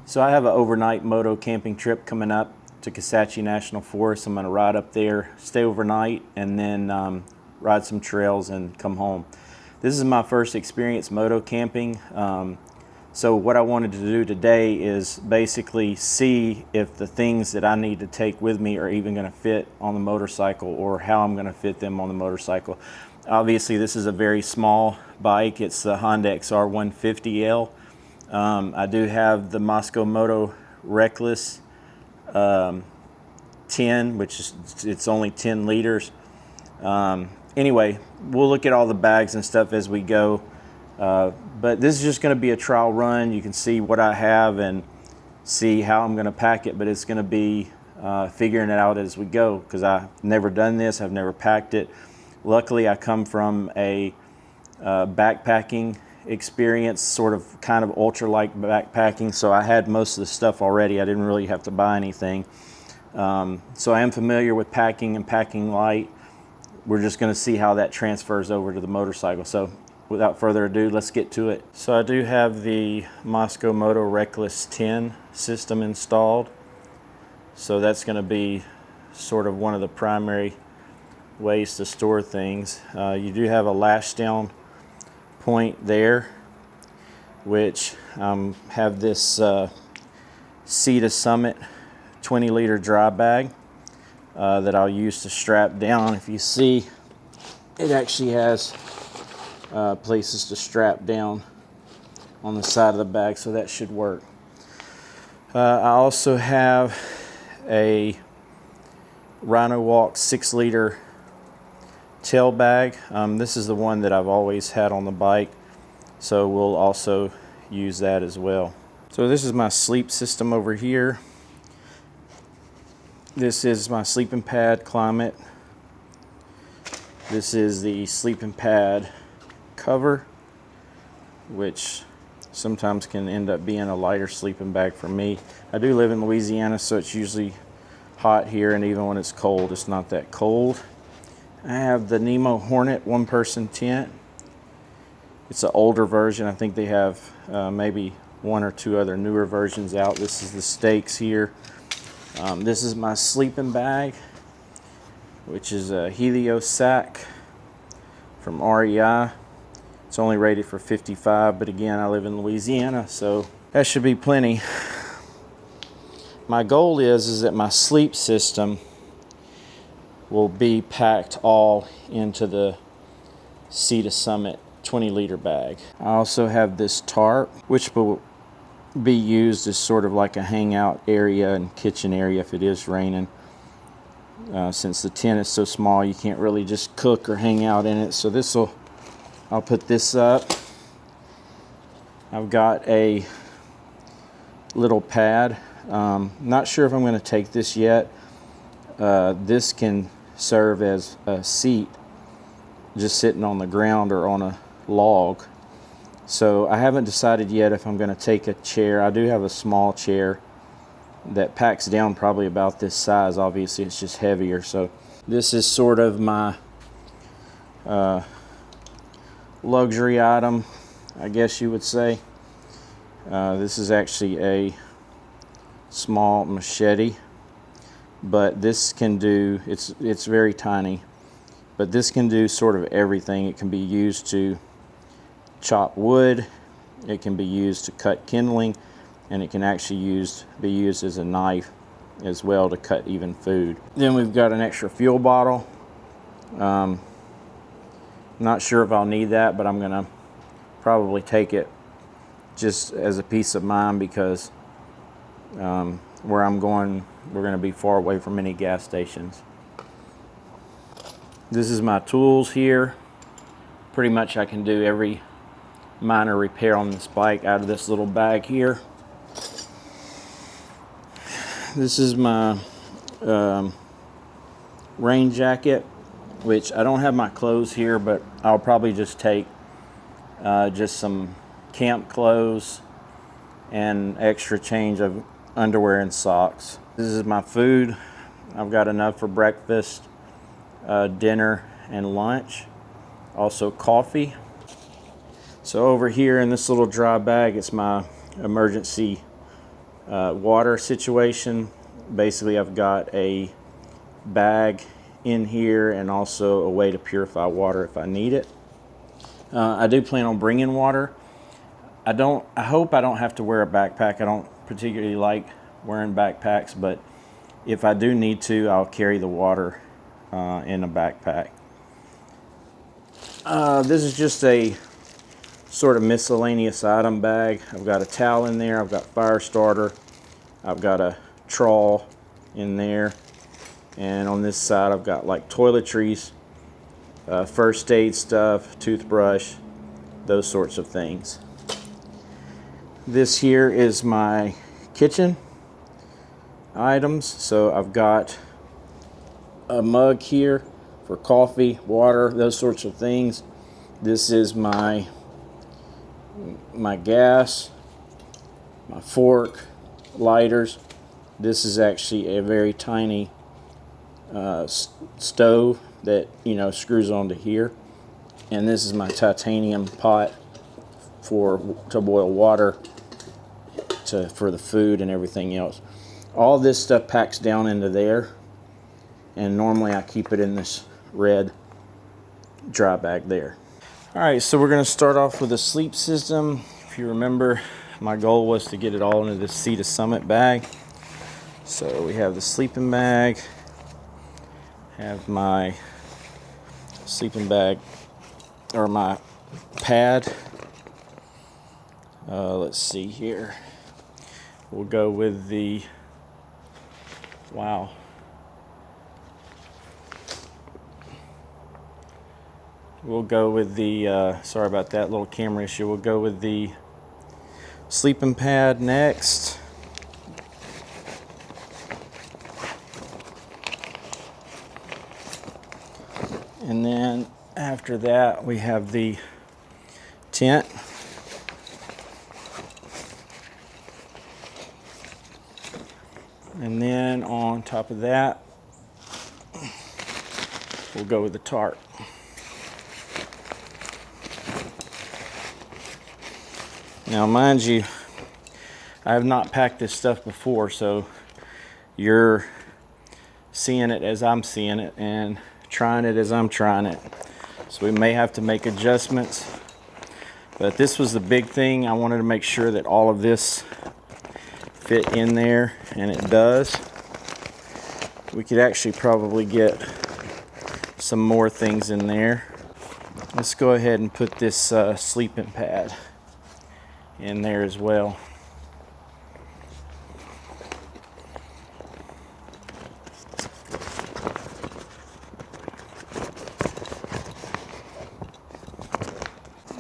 So I have an overnight moto camping trip coming up to Kisatchie National Forest. I'm going to ride up there, stay overnight, and then ride some trails and come home. This is my first experience moto camping. So what I wanted to do today is basically see if the things that I need to take with me are even going to fit on the motorcycle, or how I'm going to fit them on the motorcycle. Obviously this is a very small bike. It's the Honda XR150l. I do have the Mosko Moto Reckless 10, which is, it's only 10 liters. Anyway, we'll look at all the bags and stuff as we go. But this is just going to be a trial run. You can see what I have and see how I'm going to pack it, but it's going to be figuring it out as we go, because I've never done this. I've never packed it. Luckily, I come from a backpacking experience, sort of kind of ultra-light backpacking, so I had most of the stuff already. I didn't really have to buy anything. So I am familiar with packing and packing light. We're just going to see how that transfers over to the motorcycle. So without further ado, let's get to it. So I do have the Mosko Moto Reckless 10 system installed. So that's going to be sort of one of the primary ways to store things. You do have a lash down point there, which have this Sea to Summit 20-liter dry bag that I'll use to strap down. If you see, it actually has places to strap down on the side of the bag, so that should work. I also have a Rhinowalk 6-liter tail bag. This is the one that I've always had on the bike, so we'll also use that as well. So this is my sleep system over here. This is my sleeping pad Climate. This is the sleeping pad cover, which sometimes can end up being a lighter sleeping bag for me. I do live in Louisiana, so it's usually hot here, and even when it's cold, it's not that cold. I have the Nemo Hornet one-person tent. It's an older version. I think they have maybe one or two other newer versions out. This is the stakes here. This is my sleeping bag, which is a Helio sack from REI. It's only rated for 55, but again, I live in Louisiana, so that should be plenty. My goal is that my sleep system will be packed all into the Sea to Summit 20-liter bag. I also have this tarp, which will be used as sort of like a hangout area and kitchen area if it is raining. Since the tent is so small, you can't really just cook or hang out in it. So I'll put this up. I've got a little pad. Not sure if I'm going to take this yet. This can serve as a seat, just sitting on the ground or on a log. So I haven't decided yet if I'm going to take a chair. I do have a small chair that packs down probably about this size. Obviously it's just heavier. So this is sort of my luxury item, I guess you would say. This is actually a small machete, but this can do, it's very tiny, but this can do sort of everything. It can be used to chop wood, it can be used to cut kindling, and it can actually be used as a knife as well to cut even food. Then we've got an extra fuel bottle. Not sure if I'll need that, but I'm gonna probably take it just as a peace of mind, because where I'm going, we're going to be far away from any gas stations. This is my tools here. Pretty much I can do every minor repair on this bike out of this little bag here. This is my rain jacket, which I don't have my clothes here, but I'll probably just take just some camp clothes and extra change of underwear and socks. This is my food. I've got enough for breakfast, dinner, and lunch. Also coffee. So over here in this little dry bag, it's my emergency water situation. Basically, I've got a bag in here and also a way to purify water if I need it. I do plan on bringing water. I hope I don't have to wear a backpack. I don't particularly like wearing backpacks, but if I do need to, I'll carry the water in a backpack. This is just a sort of miscellaneous item bag. I've got a towel in there, I've got fire starter, I've got a trawl in there, and on this side I've got like toiletries, first aid stuff, toothbrush, those sorts of things. This here is my kitchen items. So I've got a mug here for coffee, water, those sorts of things. This is my gas, my fork, lighters. This is actually a very tiny stove that screws onto here, and this is my titanium pot to boil water for the food and everything else. All this stuff packs down into there, and normally I keep it in this red dry bag there. Alright, so we're going to start off with a sleep system. If you remember, my goal was to get it all into this Sea to Summit bag. So we have the sleeping bag, have my sleeping bag, or my pad. Let's see here. We'll go with the, wow. We'll go with the, sorry about that little camera issue. We'll go with the sleeping pad next. And then after that, we have the tent. And then on top of that, we'll go with the tarp. Now, mind you, I have not packed this stuff before, so you're seeing it as I'm seeing it and trying it as I'm trying it. So we may have to make adjustments, but this was the big thing. I wanted to make sure that all of this fit in there, and it does. We could actually probably get some more things in there. Let's go ahead and put this sleeping pad in there as well.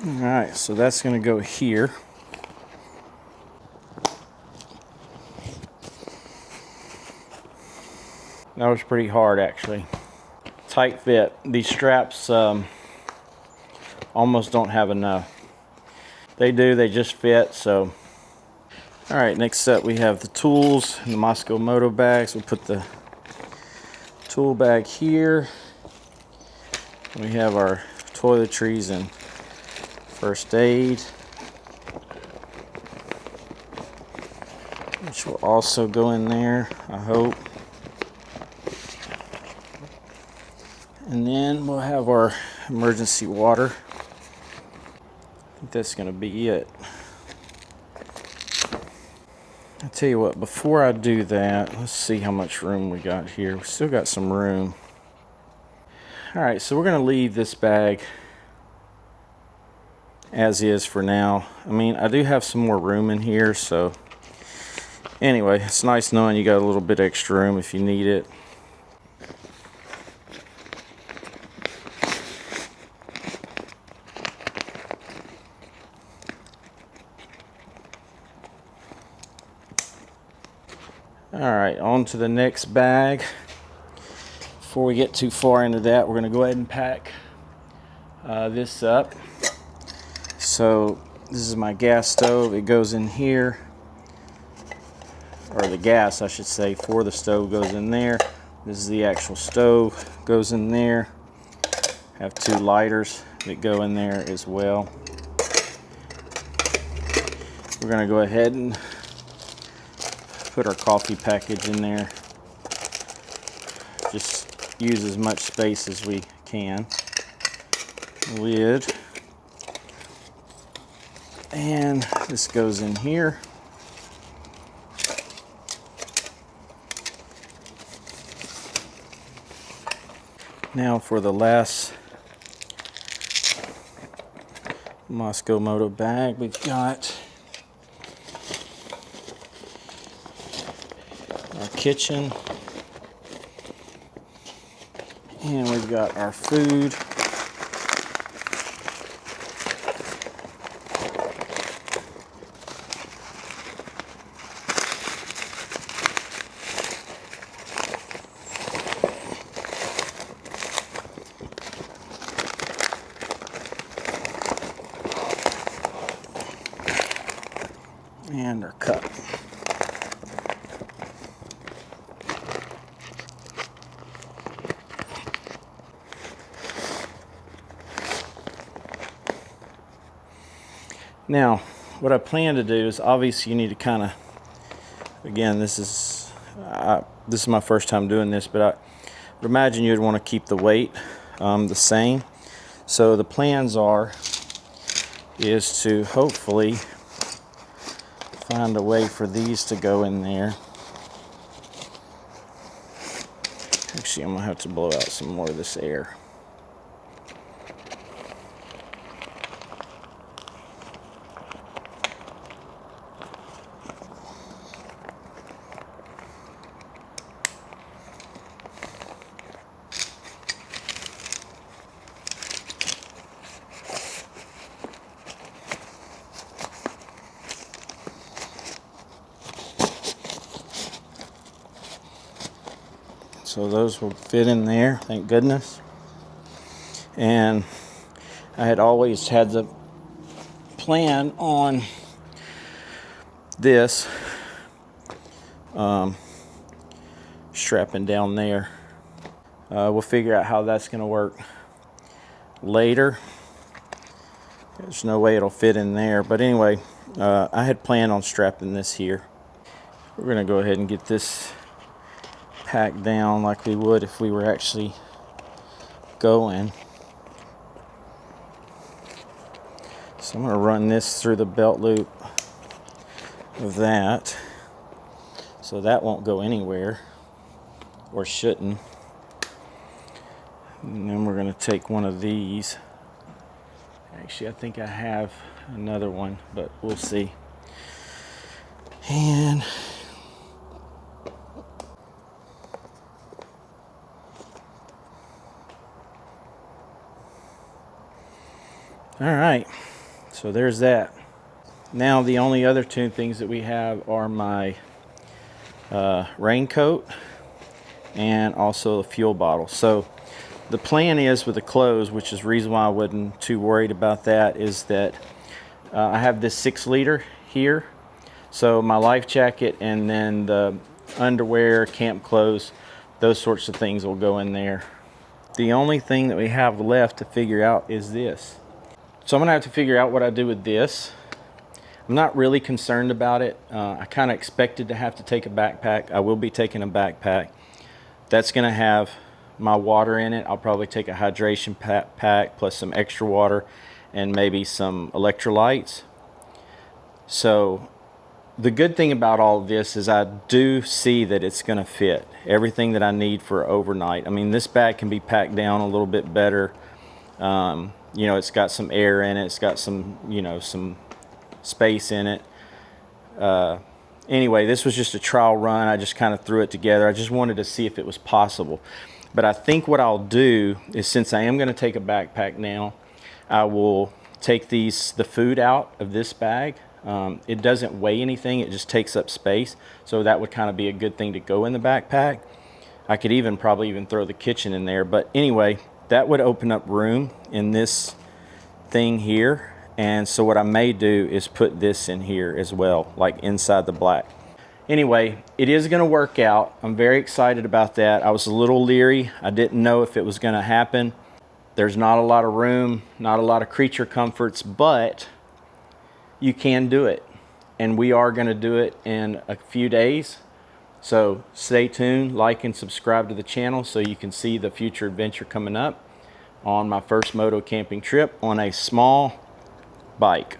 Alright, so that's going to go here. That was pretty hard, actually. Tight fit. These straps almost don't have enough. They do, they just fit, so. Alright, next up we have the tools and the Mosko Moto bags. We'll put the tool bag here. We have our toiletries and first aid, which will also go in there, I hope. And then we'll have our emergency water. I think that's going to be it. I'll tell you what, before I do that, let's see how much room we got here. We still got some room. Alright, so we're going to leave this bag as is for now. I mean, I do have some more room in here, so anyway, it's nice knowing you got a little bit extra room if you need it. Alright, on to the next bag. Before we get too far into that, we're going to go ahead and pack this up. So this is my gas stove. It goes in here, or the gas I should say for the stove goes in there. This is the actual stove, goes in there. I have two lighters that go in there as well. We're going to go ahead and put our coffee package in there. Just use as much space as we can. Lid. And this goes in here. Now for the last Mosko Moto bag, we've got our kitchen, and we've got our food. And our cup. Now, what I plan to do is, obviously you need to kind of, again, this is my first time doing this, but I would imagine you'd want to keep the weight the same. So the plans is to hopefully find a way for these to go in there. Actually, I'm gonna have to blow out some more of this air. So those will fit in there, thank goodness. And I had always had the plan on this strapping down there. We'll figure out how that's going to work later. There's no way it'll fit in there, but anyway, I had planned on strapping this here. We're going to go ahead and get this packed down like we would if we were actually going. So I'm going to run this through the belt loop of that, so that won't go anywhere, or shouldn't. And then we're going to take one of these. Actually, I think I have another one, but we'll see. And all right, so there's that. Now the only other two things that we have are my raincoat and also a fuel bottle. So the plan is with the clothes, which is the reason why I wasn't too worried about that, is that I have this 6-liter here. So my life jacket and then the underwear, camp clothes, those sorts of things will go in there. The only thing that we have left to figure out is this. So I'm gonna have to figure out what I do with this. I'm not really concerned about it. I kind of expected to have to take a backpack. I will be taking a backpack. That's gonna have my water in it. I'll probably take a hydration pack plus some extra water and maybe some electrolytes. So the good thing about all of this is I do see that it's gonna fit everything that I need for overnight. I mean, this bag can be packed down a little bit better. You know, it's got some air in it. It's got some, you know, some space in it. Anyway, this was just a trial run. I just kind of threw it together. I just wanted to see if it was possible. But I think what I'll do is, since I am going to take a backpack now, I will take the food out of this bag. It doesn't weigh anything. It just takes up space. So that would kind of be a good thing to go in the backpack. I could probably even throw the kitchen in there. But anyway, that would open up room in this thing here. And so what I may do is put this in here as well, like inside the black. Anyway, it is going to work out. I'm very excited about that. I was a little leery. I didn't know if it was going to happen. There's not a lot of room, not a lot of creature comforts, but you can do it. and we are going to do it in a few days. So stay tuned, like and subscribe to the channel so you can see the future adventure coming up on my first moto camping trip on a small bike.